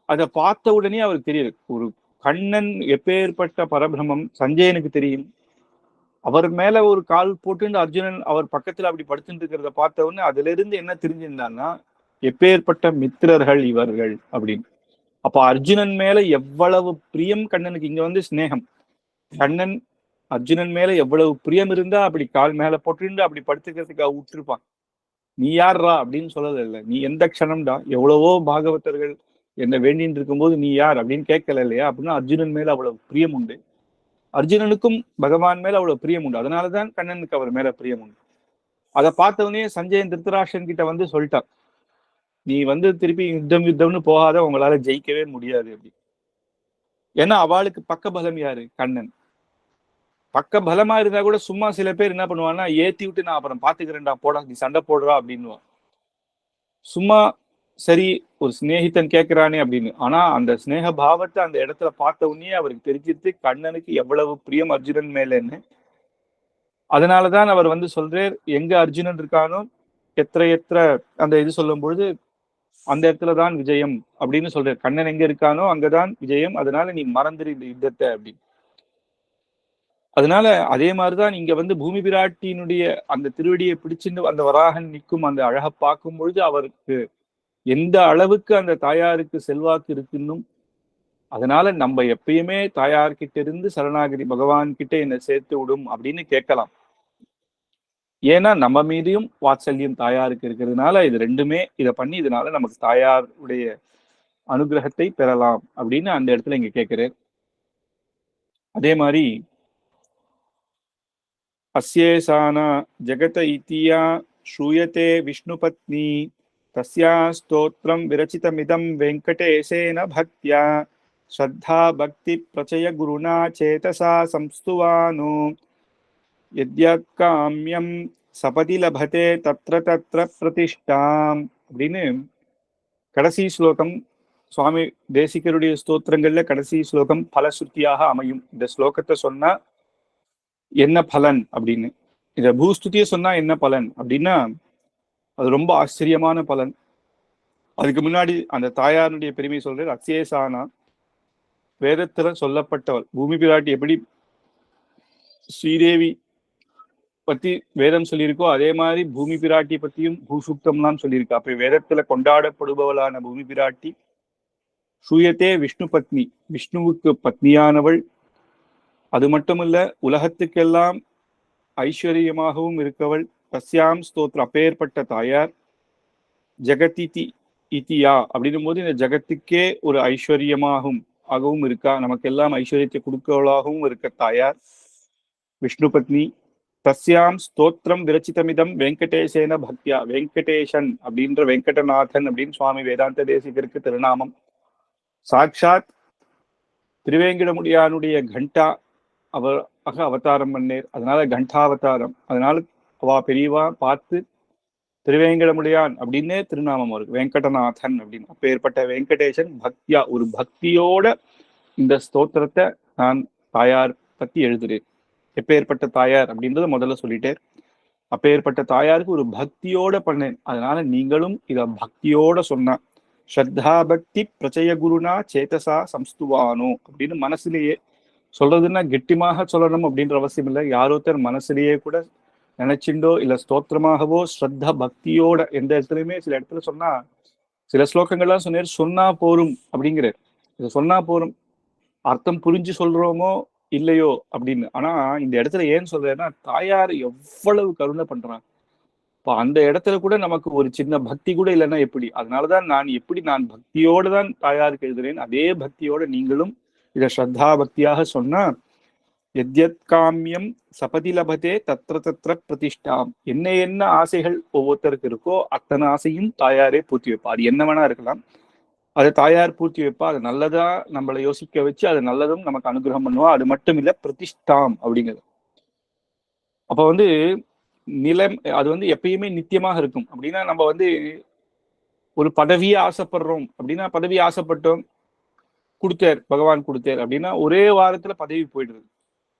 அதை பார்த்த உடனே அவருக்கு தெரியுது ஒரு கண்ணன் எப்பேற்பட்ட பரபிரமம் சஞ்சயனுக்கு தெரியும். அவர் மேல ஒரு கால் போட்டு அர்ஜுனன் அவர் பக்கத்துல அப்படி படுத்துட்டு இருக்கிறத பார்த்த உடனே அதுல இருந்து என்ன தெரிஞ்சிருந்தான்னா எப்பேற்பட்ட மித்திரர்கள் இவர்கள் அப்படின்னு. அப்ப அர்ஜுனன் மேல எவ்வளவு பிரியம் கண்ணனுக்கு. இங்க வந்து ஸ்நேகம். கண்ணன் அர்ஜுனன் மேல எவ்வளவு பிரியம் இருந்தா அப்படி கால் மேல போட்டு அப்படி படுத்துக்கிறதுக்காக விட்டுருப்பான். நீ யார்ரா அப்படின்னு சொல்லல. இல்ல நீ எந்த க்ஷணம்டா, எவ்வளவோ பாகவதர்கள் என்ன வேண்டின்னு இருக்கும்போது நீ யார் அப்படின்னு கேட்கல இல்லையா. அப்படின்னா அர்ஜுனன் மேல அவ்வளவு பிரியம் உண்டு. அர்ஜுனனுக்கும் பகவான் மேல அவ்வளவு பிரியம் உண்டு. அதனாலதான் கண்ணனுக்கு அவர் மேல பிரியம் உண்டு. அதை பார்த்தவனே சஞ்சயன் திருத்தராஷ்டிரன் கிட்ட வந்து சொல்லிட்டான், நீ வந்து திருப்பி யுத்தம்னு போகாத, உங்களால ஜெயிக்கவே முடியாது அப்படி. ஏன்னா அவளுக்கு பக்க பலம் யாரு? கண்ணன். பக்க பலமா இருந்தா கூட சும்மா சில பேர் என்ன பண்ணுவான்னா ஏத்தி விட்டு நான் அப்புறம் பாத்துக்கிறேன்டா, போடா நீ சண்டை போடுறா அப்படின்னுவான். சும்மா சரி ஒரு சிநேகிதன் கேட்கிறானே அப்படின்னு. ஆனா அந்த ஸ்நேக பாவத்தை அந்த இடத்துல பார்த்த உடனே அவருக்கு தெரிஞ்சிருச்சு கண்ணனுக்கு எவ்வளவு பிரியம் அர்ஜுனன் மேலன்னு. அதனாலதான் அவர் வந்து சொல்றார், எங்க அர்ஜுனன் இருக்கானோ எத்திர அந்த இது சொல்லும் பொழுது அந்த இடத்துலதான் விஜயம் அப்படின்னு சொல்றார். கண்ணன் எங்க இருக்கானோ அங்கதான் விஜயம், அதனால நீ மறந்துரு இந்த யுத்தத்தை அப்படின்னு. அதனால அதே மாதிரிதான் இங்க வந்து பூமி பிராட்டியினுடைய அந்த திருவடியை பிடிச்சிட்டு அந்த வராகன் நிற்கும் அந்த அழகை பார்க்கும் பொழுது அவருக்கு எந்த அளவுக்கு அந்த தாயாருக்கு செல்வாக்கு இருக்குன்னும், அதனால நம்ம எப்பயுமே தாயார்கிட்ட இருந்து சரணாகதி பகவான் கிட்ட என்னை சேர்த்து விடும் அப்படின்னு கேட்கலாம். ஏன்னா நம்ம மீதியும் வாத்சல்யம் தாயாருக்கு இருக்கிறதுனால இது ரெண்டுமே இதை பண்ணி இதனால நமக்கு தாயாருடைய அனுகிரகத்தை பெறலாம் அப்படின்னு அந்த இடத்துல இங்க கேட்கிறேன். அதே மாதிரி அஸ்யேசானா ஜெகத இத்தியா ஸ்ரூயதே விஷ்ணுபத்னி தஸ்யா ஸ்தோத்ரம் விரச்சிதமிதம் வெங்கடேசேன பக்தியா ஸ்ரத்தா பக்தி பிரச்சய குருணா சேதசா சம்ஸ்துவானோ யத்யக்காமியம் சபதி லபதே தத்ர தத்ர பிரதிஷ்டாம் அப்படின்னு கடைசி ஸ்லோகம் சுவாமி தேசிகருடைய ஸ்தோத்திரங்கள்ல கடைசி ஸ்லோகம் பலசுத்தியாக அமையும். இந்த ஸ்லோகத்தை சொன்னா என்ன பலன் அப்படின்னு, இந்த பூஸ்துதியை சொன்னா என்ன பலன் அப்படின்னா அது ரொம்ப ஆச்சரியமான பலன். அதுக்கு முன்னாடி அந்த தாயாருடைய பெருமை சொல்றது. அக்ஷேசானா வேதத்துல சொல்லப்பட்டவள் பூமி பிராட்டி எப்படி ஸ்ரீதேவி பத்தி வேதம் சொல்லியிருக்கோ அதே மாதிரி பூமி பிராட்டி பத்தியும் பூசூக்தம்லாம் சொல்லியிருக்கு. அப்ப வேதத்துல கொண்டாடப்படுபவளான பூமி பிராட்டி சூயத்தே விஷ்ணு பத்னி, விஷ்ணுவுக்கு பத்னியானவள். அது மட்டுமல்ல, உலகத்துக்கெல்லாம் ஐஸ்வர்யமாகவும் இருக்கவள். தஸ்யாம் ஸ்தோத்திர அப்பேற்பட்ட தாயார். ஜெகதிதி இத்தியா அப்படின்னும் போது இந்த ஜகத்துக்கே ஒரு ஐஸ்வர்யமாகவும் ஆகவும் இருக்கா, நமக்கெல்லாம் ஐஸ்வர்யத்தை கொடுக்கவளாகவும் இருக்க தாயார் விஷ்ணு பத்னி. தஸ்யாம் ஸ்தோத்திரம் விரச்சிதமிதம் வெங்கடேசேன பக்தியா. வெங்கடேசன் அப்படின்ற வெங்கடநாதன் அப்படின்னு சுவாமி வேதாந்த தேசிகருக்கு திருநாமம். சாட்சாத் திருவேங்கடமுடியானுடைய கண்டா அவதாரம் பண்ணேர். அதனால கண்டாவதாரம். அதனால அவா பெரியவா பார்த்து திருவேங்கடமுடியான் அப்படின்னே திருநாமம் இருக்கு, வெங்கடநாதன் அப்படின்னு. அப்பேற்பட்ட வெங்கடேசன் பக்தியா, ஒரு பக்தியோட இந்த ஸ்தோத்திரத்தை நான் தாயார் பத்தி எழுதுறேன். எப்பேற்பட்ட தாயார் அப்படின்றத முதல்ல சொல்லிட்டேன். அப்பேற்பட்ட தாயாருக்கு ஒரு பக்தியோட பண்ணேன். அதனால நீங்களும் இத பக்தியோட சொன்னா ஸ்ரத்தா பக்தி பிரச்சய குருனா சேதசா சம்ஸ்துவானோ அப்படின்னு மனசுலேயே சொல்றதுன்னா கெட்டிமாக சொல்லணும் அப்படின்ற அவசியம் இல்லை. யாரோத்தர் மனசுலேயே கூட நினைச்சுண்டோ இல்ல ஸ்தோத்திரமாகவோ ஸ்ரத்த பக்தியோட எந்த இடத்துலயுமே சில இடத்துல சொன்னா, சில ஸ்லோகங்கள்லாம் சொன்னா போரும் அப்படிங்கிறார். இதை சொன்னா போரும், அர்த்தம் புரிஞ்சு சொல்றோமோ இல்லையோ அப்படின்னு. ஆனா இந்த இடத்துல ஏன் சொல்றேன்னா, தாயார் எவ்வளவு கருணை பண்றான். இப்போ அந்த இடத்துல கூட நமக்கு ஒரு சின்ன பக்தி கூட இல்லைன்னா எப்படி? அதனாலதான் நான் பக்தியோட தான் தாயாருக்கு எழுதுறேன். அதே பக்தியோட நீங்களும் இதை ஸ்ரத்தா பக்தியாக சொன்னா, எத்யத் காமியம் சபதி லபதே தத்ர தத்ர பிரதிஷ்டாம். என்ன ஆசைகள் ஒவ்வொருத்தருக்கு இருக்கோ அத்தனை ஆசையும் தாயாரே பூர்த்தி வைப்பா. அது என்ன வேணா இருக்கலாம், அதை தாயார் பூர்த்தி வைப்பா. அது நல்லதா நம்மளை யோசிக்க வச்சு அது நல்லதும் நமக்கு அனுகிரகம் பண்ணுவா. அது மட்டும் இல்ல, பிரதிஷ்டாம் அப்படிங்கிறது. அப்ப நிலம் அது எப்பயுமே நித்தியமாக இருக்கும். அப்படின்னா நம்ம ஒரு பதவியை ஆசைப்படுறோம் அப்படின்னா, பதவி ஆசைப்பட்டோம், கொடுத்தார் பகவான் கொடுத்தார் அப்படின்னா ஒரே வாரத்துல பதவி போயிடுது.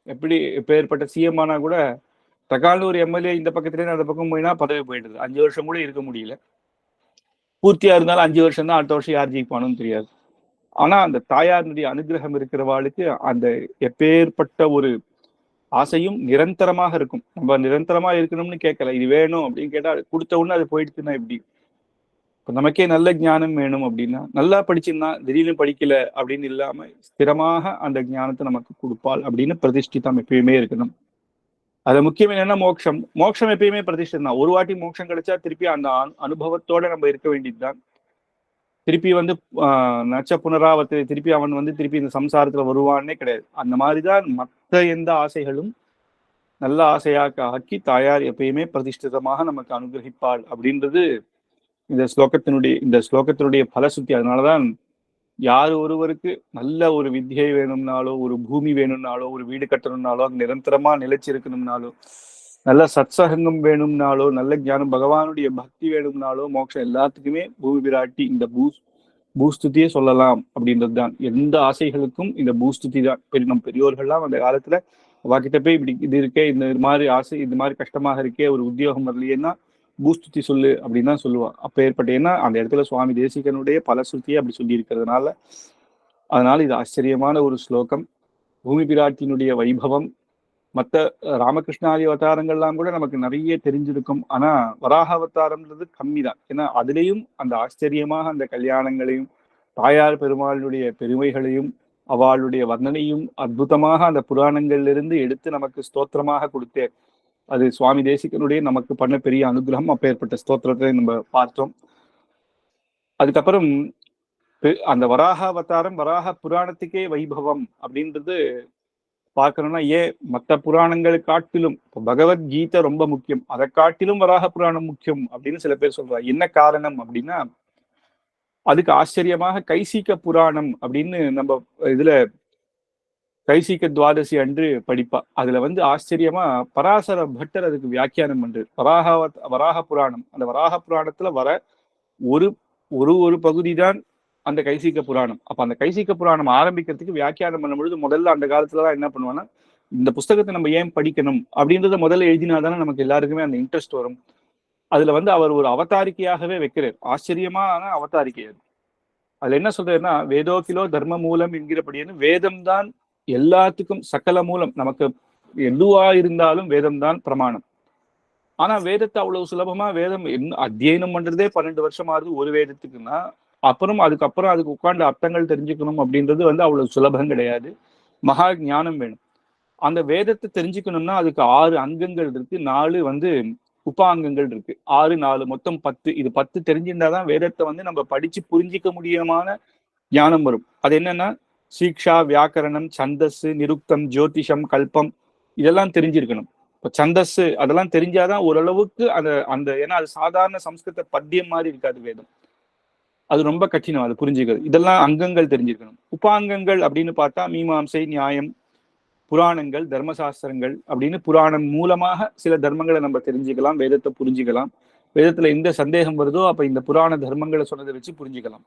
எப்படி பேர்பட்ட சிஎம் ஆனா கூட தக்கால ஒரு எம்எல்ஏ இந்த பக்கத்துல அந்த பக்கம் போயினா பதவி போயிடுது. 5 வருஷம் கூட இருக்க முடியல. பூர்த்தியா இருந்தாலும் 5 வருஷம் தான், அடுத்த வருஷம் யார் ஜெயிப்பானும் தெரியாது. ஆனா அந்த தாயாருடைய அனுகிரகம் இருக்கிறவாளுக்கு அந்த எப்பேற்பட்ட ஒரு ஆசையும் நிரந்தரமாக இருக்கும். நம்ம நிரந்தரமா இருக்கணும்னு கேட்கல, இது வேணும் அப்படின்னு கேட்டா கொடுத்த உடனே அது போயிடுச்சுன்னா எப்படி? இப்ப நமக்கே நல்ல ஞானம் வேணும் அப்படின்னா, நல்லா படிச்சுன்னா திடீர்னு படிக்கல அப்படின்னு இல்லாம ஸ்திரமாக அந்த ஞானத்தை நமக்கு கொடுப்பாள் அப்படின்னு பிரதிஷ்டிதம் எப்பயுமே இருக்கணும். அது முக்கியம் என்னன்னா மோட்சம் எப்பயுமே பிரதிஷ்டம் தான். ஒரு வாட்டி மோட்சம் கிடைச்சா திருப்பி அந்த அனுபவத்தோட நம்ம இருக்க வேண்டியதுதான். திருப்பி நச்ச புனராவர்த்தி, திருப்பி அவன் திருப்பி இந்த சம்சாரத்துல வருவான்னே கிடையாது. அந்த மாதிரிதான் மற்ற எந்த ஆசைகளும் நல்ல ஆசையாக ஆக்கி தாயார் எப்பயுமே பிரதிஷ்டிதமாக நமக்கு அனுகிரகிப்பாள் அப்படின்றது இந்த ஸ்லோகத்தினுடைய பலசுத்தி. அதனாலதான் யார் ஒருவருக்கு நல்ல ஒரு வித்தியை வேணும்னாலோ, ஒரு பூமி வேணும்னாலோ, ஒரு வீடு கட்டணும்னாலோ, அது நிரந்தரமா நிலைச்சிருக்கணும்னாலோ, நல்ல சத்சங்கம் வேணும்னாலோ, நல்ல ஞானம் பகவானுடைய பக்தி வேணும்னாலோ, மோட்சம் எல்லாத்துக்குமே பூமி பிராட்டி இந்த பூஸ்துதியே சொல்லலாம் அப்படின்றது தான். எந்த ஆசைகளுக்கும் இந்த பூஸ்துதி தான். நம் பெரியோர்கள்லாம் அந்த காலத்துல வாக்கிட்ட போய் இப்படி இது இருக்கே, இந்த மாதிரி ஆசை, இது மாதிரி கஷ்டமாக இருக்கே, ஒரு உத்தியோகம் வரலையேன்னா பூஸ்துதி சொல்லு அப்படின்னு தான் சொல்லுவான். அப்ப ஏற்பட்டேன்னா அந்த இடத்துல சுவாமி தேசிகனுடைய பலசுத்தியை அப்படி சொல்லி இருக்கிறதுனால, அதனால இது ஆச்சரியமான ஒரு ஸ்லோகம். பூமி பிராட்டியினுடைய வைபவம் மற்ற ராமகிருஷ்ணாதி அவதாரங்கள்லாம் கூட நமக்கு நிறைய தெரிஞ்சிருக்கும். ஆனா வராக அவதாரம்ன்றது கம்மி தான். ஏன்னா அதுலேயும் அந்த ஆச்சரியமாக அந்த கல்யாணங்களையும் தாயார் பெருமாளுடைய பெருமைகளையும் அவளுடைய வர்ணனையும் அற்புதமாக அந்த புராணங்கள்ல எடுத்து நமக்கு ஸ்தோத்திரமாக கொடுத்தேன். அது சுவாமி தேசிகனுடைய நமக்கு பண்ண பெரிய அனுகிரகம். அப்பேற்பட்ட ஸ்தோத்திரத்தை நம்ம பார்த்தோம். அதுக்கப்புறம் அந்த வராக அவதாரம் வராக புராணத்துக்கே வைபவம் அப்படின்றது பார்க்கணும்னா, ஏன் மற்ற புராணங்களை காட்டிலும் பகவத்கீதை ரொம்ப முக்கியம், அதை காட்டிலும் வராக புராணம் முக்கியம் அப்படின்னு சில பேர் சொல்றாங்க. என்ன காரணம் அப்படின்னா, அதுக்கு ஆச்சரியமாக கைசிக்க புராணம் அப்படின்னு நம்ம இதுல கைசிக்க துவாதசி அன்று படிப்பா. அதுல ஆச்சரியமா பராசர பட்டர் அதுக்கு வியாக்கியானம் பண்றது. வராக புராணம், அந்த வராக புராணத்துல வர ஒரு ஒரு பகுதி தான் அந்த கைசிக புராணம். அப்ப அந்த கைசிக புராணம் ஆரம்பிக்கிறதுக்கு வியாக்கியானம் பண்ணும்பொழுது முதல்ல அந்த காலத்துலதான் என்ன பண்ணுவாங்கன்னா, இந்த புஸ்தகத்தை நம்ம ஏன் படிக்கணும் அப்படின்றத முதல்ல எழுதினாதானே நமக்கு எல்லாருக்குமே அந்த இன்ட்ரெஸ்ட் வரும். அதுல அவர் ஒரு அவதாரிக்கையாகவே வைக்கிறார். ஆச்சரியமான அவதாரிக்கை அது. அதுல என்ன சொல்றாருன்னா, வேதோ கிலோ தர்ம மூலம் என்கிறபடின்னு வேதம் தான் எல்லாத்துக்கும் சகல மூலம். நமக்கு எதுவா இருந்தாலும் வேதம் தான் பிரமாணம். ஆனா வேதத்தை அவ்வளவு சுலபமா வேதம் அத்தியனம் பண்றதே 12 வருஷம் ஆகுது ஒரு வேதத்துக்குன்னா, அப்புறம் அதுக்கு உட்கார்ந்து அர்த்தங்கள் தெரிஞ்சுக்கணும் அப்படின்றது அவ்வளவு சுலபம் கிடையாது. மகா ஞானம் வேணும். அந்த வேதத்தை தெரிஞ்சுக்கணும்னா அதுக்கு 6 அங்கங்கள் இருக்கு, 4 உபாங்கங்கள் இருக்கு. 6 4 மொத்தம் 10. இது 10 தெரிஞ்சிருந்தாதான் வேதத்தை நம்ம படிச்சு புரிஞ்சிக்க முடியுமான ஞானம் வரும். அது என்னன்னா, சீக்ஷா, வியாக்கரணம், சந்தஸ், நிருக்தம், ஜோதிஷம், கல்பம், இதெல்லாம் தெரிஞ்சிருக்கணும். இப்ப சந்தஸ் அதெல்லாம் தெரிஞ்சாதான் ஓரளவுக்கு அந்த அந்த ஏன்னா அது சாதாரண சம்ஸ்கிருத பத்தியம் மாதிரி இருக்காது வேதம். அது ரொம்ப கঠিனம் அது புரிஞ்சுக்கிறது. இதெல்லாம் அங்கங்கள் தெரிஞ்சிருக்கணும். உபாங்கங்கள் அப்படின்னு பார்த்தா மீமாம்சை, நியாயம், புராணங்கள், தர்மசாஸ்திரங்கள் அப்படின்னு புராணம் மூலமாக சில தர்மங்களை நம்ம தெரிஞ்சுக்கலாம், வேதத்தை புரிஞ்சுக்கலாம். வேதத்துல எந்த சந்தேகம் வருதோ அப்ப இந்த புராண தர்மங்களை சொன்னதை வச்சு புரிஞ்சுக்கலாம்.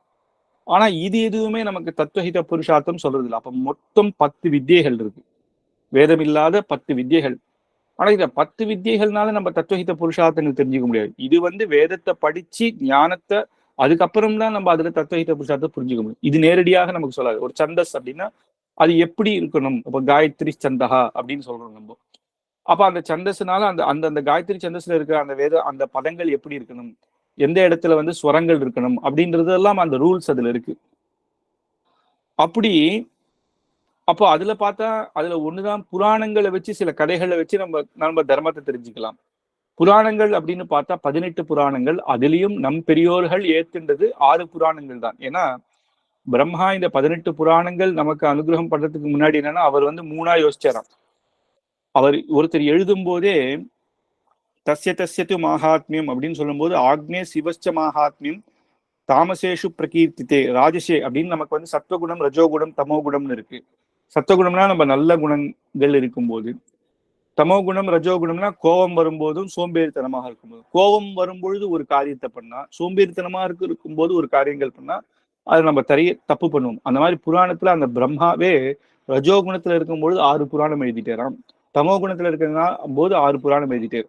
ஆனா இது எதுவுமே நமக்கு தத்துவஹித புருஷார்த்தம் சொல்றது இல்லை. அப்ப மொத்தம் 10 வித்தியைகள் இருக்கு, வேதம் இல்லாத 10 வித்தியைகள். ஆனா இந்த 10 வித்தியைகள்னால நம்ம தத்துவஹித புருஷார்த்தங்கள் தெரிஞ்சுக்க முடியாது. இது வேதத்தை படிச்சு ஞானத்தை அதுக்கப்புறம் தான் நம்ம அதுல தத்துவஹித புருஷார்த்தத்தை புரிஞ்சுக்க முடியும். இது நேரடியாக நமக்கு சொல்லாது. ஒரு சந்தஸ் அப்படின்னா அது எப்படி இருக்கணும், அப்ப காயத்ரி சந்தகா அப்படின்னு சொல்றோம் நம்ம. அப்ப அந்த சந்தஸ்னால அந்த அந்த அந்த காயத்ரி சந்தஸ்ல இருக்கிற அந்த அந்த பதங்கள் எப்படி இருக்கணும், எந்த இடத்துல ஸ்வரங்கள் இருக்கணும் அப்படின்றதெல்லாம் அந்த ரூல்ஸ் அதுல இருக்கு. அப்படி அப்போ அதுல பார்த்தா அதுல ஒண்ணுதான் புராணங்களை வச்சு சில கதைகளை வச்சு நம்ம தர்மத்தை தெரிஞ்சுக்கலாம். புராணங்கள் அப்படின்னு பார்த்தா 18 புராணங்கள். அதுலயும் நம் பெரியோர்கள் ஏத்துன்றது 6 புராணங்கள் தான். ஏன்னா பிரம்மா இந்த 18 புராணங்கள் நமக்கு அனுகிரகம் பண்றதுக்கு முன்னாடி என்னன்னா அவர் 3ஆ யோசிச்சாராம். அவர் ஒருத்தர் எழுதும் போதே தஸ்யத்து மகாத்மியம் அப்படின்னு சொல்லும் போது ஆக்னே சிவஸ்ச மகாத்மியம் தாமசேஷு பிரகீர்த்தித்தே ராஜசே அப்படின்னு நமக்கு சத்வகுணம், ரஜோகுணம், தமோகுணம்னு இருக்கு. சத்வகுணம்னா நம்ம நல்ல குணங்கள் இருக்கும்போது, தமோகுணம் ரஜோகுணம்னா கோபம் வரும்போதும் சோம்பேறித்தனமாக இருக்கும்போது. கோபம் வரும்பொழுது ஒரு காரியத்தை பண்ணா, சோம்பேறித்தனமா இருக்கும்போது ஒரு காரியங்கள் பண்ணா அது நம்ம தப்பு பண்ணுவோம். அந்த மாதிரி புராணத்துல அந்த பிரம்மாவே ரஜோகுணத்துல இருக்கும்பொழுது 6 புராணம் எழுதிட்டேராம், தமோ குணத்துல இருக்கிறதுனா போது 6 புராணம் எழுதிட்டார்,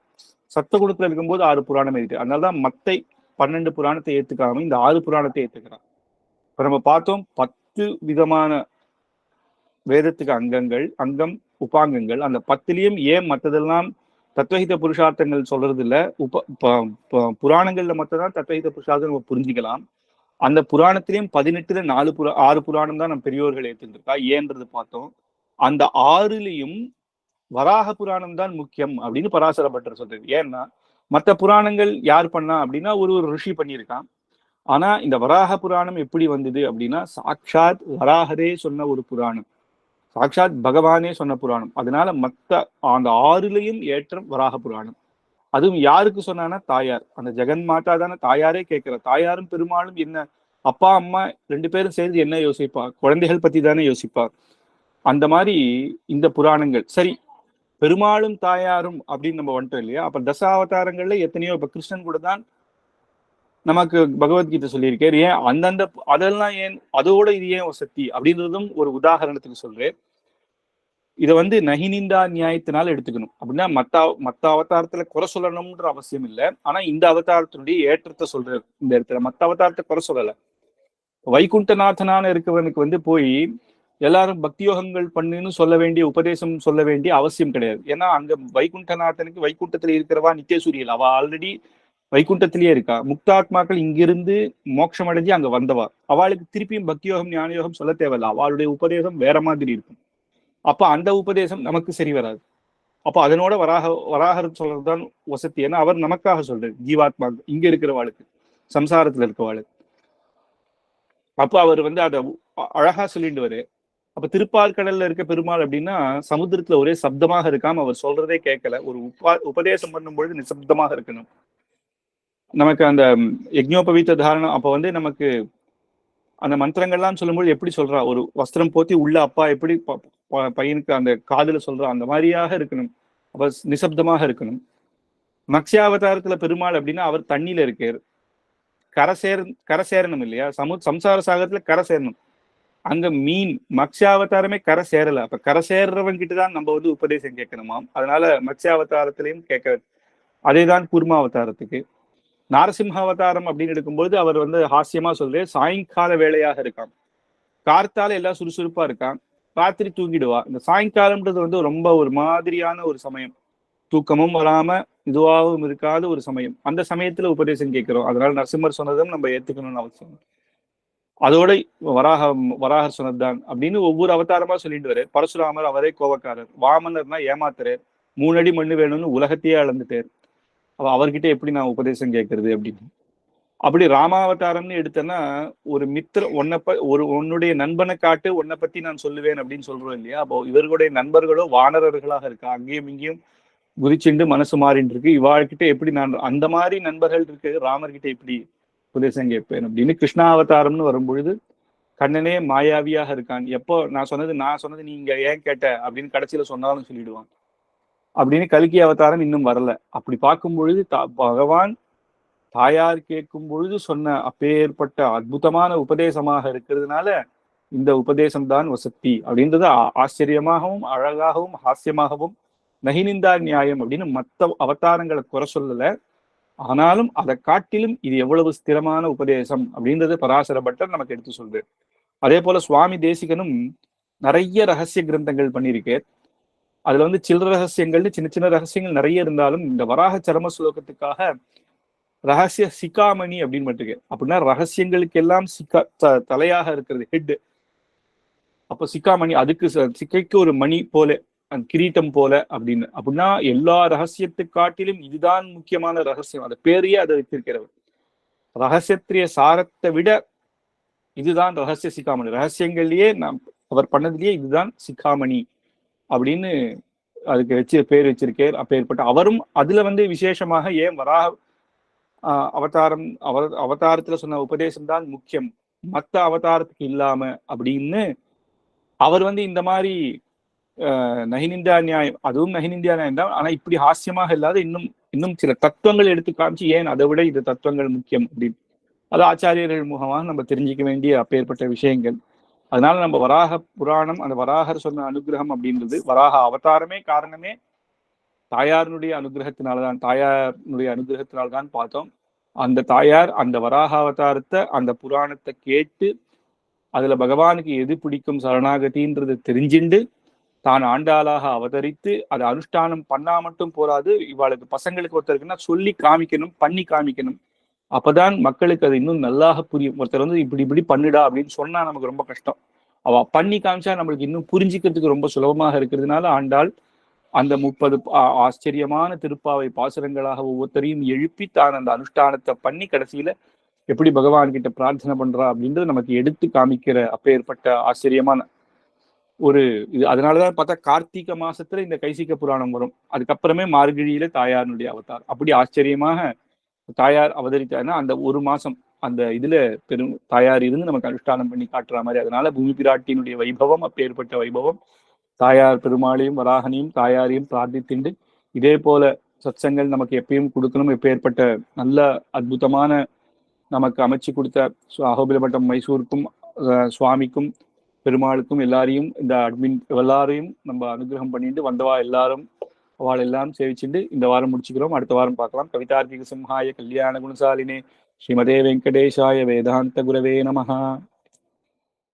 சத்தகுணத்துல இருக்கும்போது 6 புராணம் எழுதிட்டார். அதனாலதான் மத்தை 12 புராணத்தை ஏத்துக்காம இந்த 6 புராணத்தை ஏத்துக்கிறான். இப்ப நம்ம பார்த்தோம் 10 விதமான வேதத்துக்கு அங்கம் உபாங்கங்கள். அந்த 10லயும் ஏன் மற்றதெல்லாம் தத்துவஹித புருஷார்த்தங்கள் சொல்றது இல்ல, புராணங்கள்ல மட்டும்தான் தத்துவஹித புருஷார்த்தம் நம்ம புரிஞ்சுக்கலாம். அந்த புராணத்திலையும் 18ல 6 புராணம் தான் நம்ம பெரியோர்கள் ஏத்துருக்கா ஏன்றது பார்த்தோம். அந்த 6லயும் வராக புராணம் தான் முக்கியம் அப்படின்னு பராசர பட்டர் சொல்றது. ஏன்னா மற்ற புராணங்கள் யார் பண்ணா அப்படின்னா ஒரு ரிஷி பண்ணியிருக்கான். ஆனா இந்த வராக புராணம் எப்படி வந்தது அப்படின்னா சாட்சாத் வராகரே சொன்ன ஒரு புராணம், சாட்சாத் பகவானே சொன்ன புராணம். அதனால மற்ற அந்த 6லயும் ஏற்றம் வராக புராணம். அதுவும் யாருக்கு சொன்னான்னா தாயார், அந்த ஜெகன் மாதா தானே தாயாரே கேட்கிற. தாயாரும் பெருமாளும் என்ன, அப்பா அம்மா 2 பேரும் சேர்ந்து என்ன யோசிப்பா, குழந்தைகள் பத்தி தானே யோசிப்பா. அந்த மாதிரி இந்த புராணங்கள் சரி. பெருமாளும் தாயாரும் அப்படின்னு நம்ம வந்துட்டோம் இல்லையா. அப்ப தசாவதாரங்கள்ல எத்தனையோ, இப்ப கிருஷ்ணன் கூட தான் நமக்கு பகவத்கீதை சொல்லியிருக்காரு. ஏன் அந்தந்த அதெல்லாம் ஏன் அதோட இது ஏன் சக்தி அப்படின்றதும் ஒரு உதாரணத்துக்கு சொல்றேன். இதை நகினிந்தா நியாயத்தினால எடுத்துக்கணும். அப்படின்னா மத்த அவதாரத்துல குறை சொல்லணும்ன்ற அவசியம் இல்லை. ஆனா இந்த அவதாரத்தினுடைய ஏற்றத்தை சொல்றாரு இந்த இடத்துல. மத்த அவதாரத்தை குறை சொல்லல. வைகுண்டநாதனான இருக்கவனுக்கு போய் எல்லாரும் பக்தியோகங்கள் பண்ணுன்னு சொல்ல வேண்டிய, உபதேசம் சொல்ல வேண்டிய அவசியம் கிடையாது. ஏன்னா அங்க வைகுண்டநாதனுக்கு வைகுண்டத்துல இருக்கிறவா நித்தியசூரியல், அவ ஆல்ரெடி வைகுண்டத்திலேயே இருக்கா. முக்தாத்மாக்கள் இங்கிருந்து மோட்சம் அடைஞ்சு அங்க வந்தவா, அவளுக்கு திருப்பியும் பக்தியோகம் ஞானயோகம் சொல்ல தேவையில்லை. அவளுடைய உபதேசம் வேற மாதிரி இருக்கும். அப்ப அந்த உபதேசம் நமக்கு சரி வராது. அப்ப அதனோட வராகர் சொல்றதுதான் வசதி. ஏன்னா அவர் நமக்காக சொல்றாரு, ஜீவாத்மா இங்க இருக்கிறவாளுக்கு, சம்சாரத்துல இருக்கவாளுக்கு. அப்ப அவர் அதை அழகா சொல்லிட்டு வரு. அப்ப திருப்பார்கடல்ல இருக்க பெருமாள் அப்படின்னா சமுத்திரத்துல ஒரே சப்தமாக இருக்காம அவர் சொல்றதே கேட்கல. ஒரு உபதேசம் பண்ணும் பொழுது நிசப்தமாக இருக்கணும். நமக்கு அந்த யஜ்ஞோபவீத தாரணம் அப்ப நமக்கு அந்த மந்திரங்கள்லாம் சொல்லும்போது எப்படி சொல்றா, ஒரு வஸ்திரம் போத்தி உள்ள அப்பா எப்படி பையனுக்கு அந்த காதுல சொல்றா, அந்த மாதிரியாக இருக்கணும். அப்ப நிசப்தமாக இருக்கணும். மத்ஸ்யாவதாரத்துல பெருமாள் அப்படின்னா அவர் தண்ணியில இருக்காரு. கரை சேரணும் இல்லையா? சம்சார சாகரத்துல கரை சேரணும். அங்க மீன் மத்ஸ்யாவதாரமே கரை சேரல. அப்ப கரை சேர்றவன் கிட்டதான் நம்ம வந்து உபதேசம் கேட்கணுமாம். அதனால மத்ஸ்யாவதாரத்திலையும் கேட்க, அதேதான் கூர்மாவதாரத்துக்கு. நாரசிம்ஹாவதாரம் அப்படின்னு எடுக்கும்போது அவர் வந்து ஹாஸ்யமா சொல்றது, சாயங்கால வேலையாக இருக்கான், கார்த்தால எல்லாம் சுறுசுறுப்பா இருக்கான், ராத்திரி தூங்கிடுவா. இந்த சாயங்காலம்ன்றது வந்து ரொம்ப ஒரு மாதிரியான ஒரு சமயம், தூக்கமும் வராம இதுவாகவும் இருக்காத ஒரு சமயம். அந்த சமயத்துல உபதேசம் கேட்கிறோம். அதனால நரசிம்மர் சொன்னதும் நம்ம ஏத்துக்கணும்னு அவசியம். அதோட வராகர் சொன்னதுதான் அப்படின்னு ஒவ்வொரு அவதாரமா சொல்லிட்டு வர. பரசுராமர் அவரே கோபக்காரர், வாமனர்னா ஏமாத்துறார், 3 அடி மண்ணு வேணும்னு உலகத்தையே அளந்துட்டார். அவர்கிட்ட எப்படி நான் உபதேசம் கேட்கறது அப்படின்னு. அப்படி ராமாவதாரம்னு எடுத்தேன்னா, ஒரு உன்னுடைய நண்பனை காட்டு, உன்னை பத்தி நான் சொல்லுவேன் அப்படின்னு சொல்றோம் இல்லையா? அப்போ இவர்களுடைய நண்பர்களோ வானரர்களாக இருக்கா, அங்கேயும் இங்கேயும் குதிச்சுண்டு மனசு மாறிட்டு இருக்கு. இவாழ்கிட்ட எப்படி நான் அந்த மாதிரி நண்பர்கள் இருக்கு, ராமர்கிட்ட எப்படி உபதேசம் கேட்பேன் அப்படின்னு. கிருஷ்ணாவதாரம்னு வரும்பொழுது கண்ணனே மாயாவியாக இருக்கான். எப்போ நான் சொன்னது நீங்க ஏன் கேட்ட அப்படின்னு கடைசியில சொன்னாலும் சொல்லிடுவான் அப்படின்னு. கல்கி அவதாரம் இன்னும் வரல. அப்படி பார்க்கும் பொழுது பகவான் தாயார் கேட்கும் பொழுது சொன்ன அப்பேற்பட்ட அற்புதமான உபதேசமாக இருக்கிறதுனால இந்த உபதேசம் தான் வசத்தி அப்படின்றது ஆச்சரியமாகவும் அழகாகவும் ஹாஸ்யமாகவும் நகினிந்தா நியாயம் அப்படின்னு மற்ற அவதாரங்களை குறை சொல்லல. ஆனாலும் அதை காட்டிலும் இது எவ்வளவு ஸ்திரமான உபதேசம் அப்படின்றது பராசர பட்டர் நமக்கு எடுத்து சொல்றது. அதே போல சுவாமி தேசிகனும் நிறைய ரகசிய கிரந்தங்கள் பண்ணியிருக்கேன். அதுல வந்து சில்லற ரகசியங்கள்னு சின்ன சின்ன ரகசியங்கள் நிறைய இருந்தாலும் இந்த வராக சரம ஸ்லோகத்துக்காக ரகசிய சிகாமணி அப்படின்னு மட்டுக்கு, அப்படின்னா ரகசியங்களுக்கு எல்லாம் தலையாக இருக்கிறது, ஹெட். அப்போ சிக்காமணி, அதுக்கு சிக்கைக்கு ஒரு மணி போல, அந்த கிரீட்டம் போல அப்படின்னு. அப்படின்னா எல்லா ரகசியத்தை காட்டிலும் இதுதான் முக்கியமான ரகசியம். அந்த பேரையே அதை வச்சிருக்கிறவர். ரகசியத்திரிய சாரத்தை விட இதுதான் ரகசிய சிக்காமணி. ரகசியங்கள்லயே அவர் பண்ணதுலயே இதுதான் சிக்காமணி அப்படின்னு அதுக்கு பேர் வச்சிருக்கார். அப்பேற்பட்ட அவரும் அதுல வந்து விசேஷமாக ஏன் அவதாரத்துல சொன்ன உபதேசம் தான் முக்கியம், மத்த அவதாரத்துக்கு இல்லாம அப்படின்னு அவர் வந்து இந்த மாதிரி நகினிந்தியா நியாயம், அதுவும் நகினிந்தியா நியாயம் தான், ஆனா இப்படி ஹாஸ்யமாக இல்லாத இன்னும் சில தத்துவங்கள் எடுத்து காமிச்சு ஏன் அதை விட இது தத்துவங்கள் முக்கியம் அப்படின்னு அது ஆச்சாரியர்கள் மூலமாக நம்ம தெரிஞ்சிக்க வேண்டிய அப்பேற்பட்ட விஷயங்கள். அதனால நம்ம வராக புராணம், அந்த வராகர் சொன்ன அனுகிரகம் அப்படின்றது, வராக அவதாரமே காரணமே தாயாருடைய அனுகிரகத்தினால்தான் பார்த்தோம். அந்த தாயார் அந்த வராக அவதாரத்தை, அந்த புராணத்தை கேட்டு அதுல பகவானுக்கு எது பிடிக்கும் சரணாகதின்றது தெரிஞ்சுண்டு தான் ஆண்டாளாக அவதரித்து அதை அனுஷ்டானம் பண்ணா மட்டும் போராது, இவாளுக்கு பசங்களுக்கு ஒருத்தருக்குன்னா சொல்லி காமிக்கணும், பண்ணி காமிக்கணும். அப்பதான் மக்களுக்கு அது இன்னும் நல்லாக புரியும். ஒருத்தர் வந்து இப்படி பண்ணிடா அப்படின்னு சொன்னா நமக்கு ரொம்ப கஷ்டம். அவ பண்ணி காமிச்சா நம்மளுக்கு இன்னும் புரிஞ்சிக்கிறதுக்கு ரொம்ப சுலபமாக இருக்கிறதுனால ஆண்டாள் அந்த 30 ஆச்சரியமான திருப்பாவை பாசுரங்களாக ஒவ்வொருத்தரையும் எழுப்பி தான் அந்த அனுஷ்டானத்தை பண்ணி கடைசியில எப்படி பகவான் கிட்ட பிரார்த்தனை பண்றா அப்படின்றது நமக்கு எடுத்து காமிக்கிற அப்பேற்பட்ட ஆச்சரியமான ஒரு இது. அதனாலதான் பார்த்தா கார்த்திகை மாசத்துல இந்த கைசிக புராணம் வரும். அதுக்கப்புறமே மார்கழியில தாயாருடைய அவதாரம். அப்படி ஆச்சரியமாக தாயார் அவதரித்தாருன்னா அந்த ஒரு மாசம் அந்த இதுல தாயார் இருந்து நமக்கு அனுஷ்டானம் பண்ணி காட்டுற மாதிரி. அதனால பூமி பிராட்டியினுடைய வைபவம் அப்பேற்பட்ட வைபவம். தாயார் பெருமாளையும் வராகனையும் தாயாரையும் பிரார்த்தித்துண்டு இதே போல சத்சங்கள் நமக்கு எப்பயும் கொடுக்கணும். எப்பேற்பட்ட நல்ல அற்புதமான நமக்கு அமைச்சு கொடுத்த அகோபிலமட்டம் மைசூருக்கும் சுவாமிக்கும் பெருமாளுக்கும் எல்லாரையும் இந்த அட்மின் எல்லாரையும் நம்ம அனுகிரகம் பண்ணிட்டு வந்தவா எல்லாரும் அவள் எல்லாம் சேவிச்சுட்டு இந்த வாரம் முடிச்சுக்கிறோம். அடுத்த வாரம் பார்க்கலாம். கவிதார்க்கிக சிம்ஹாய கல்யாண குணசாலினே ஸ்ரீமதே வெங்கடேஷாய வேதாந்த குரவே நமஹா.